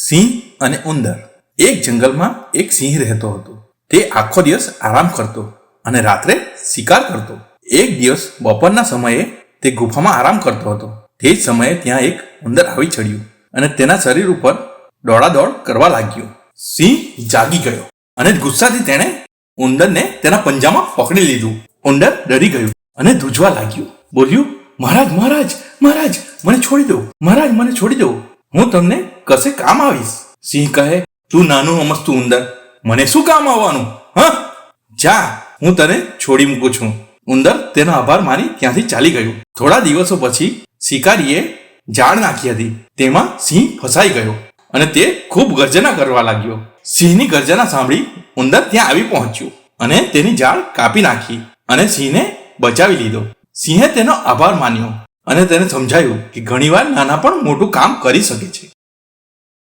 સિંહ અને ઉંદર. એક જંગલમાં એક સિંહ રહેતો હતો. તે આખો દિવસ આરામ કરતો અને રાત્રે શિકાર કરતો. એક દિવસ બપોરના સમયે તે ગુફામાં આરામ કરતો હતો. તે જ સમયે ત્યાં એક ઉંદર આવી ચડ્યું અને તેના શરીર ઉપર દોડાદોડ કરવા લાગ્યો. સિંહ જાગી ગયો અને ગુસ્સાથી તેણે ઉંદરને તેના પંજામાં પકડી લીધું. ઉંદર ડરી ગયું અને ધ્રુજવા લાગ્યું. બોલ્યું, મહારાજ મહારાજ મહારાજ મને છોડી દો, મહારાજ મને છોડી દો, હું તમને કશે કામ આવીશ. સિંહ કહે, તું નાનું અમસ્તું ઉંદર, મને શું કામ આવવાનું? હા, જા, હું તને છોડી મૂકું છું. ઉંદર તેનો આભાર માની ત્યાંથી ચાલી ગયું. થોડા દિવસો પછી શિકારીએ જાળ નાખી હતી. તેમાં સિંહ ફસાઈ ગયો અને તે ખૂબ ગર્જના કરવા લાગ્યો. સિંહની ગર્જના સાંભળી ઉંદર ત્યાં આવી પહોંચ્યો અને તેની જાળ કાપી નાખી અને સિંહને બચાવી લીધો. સિંહે તેનો આભાર માન્યો અને તેને સમજાયું કે ઘણીવાર નાના પણ મોટું કામ કરી શકે છે.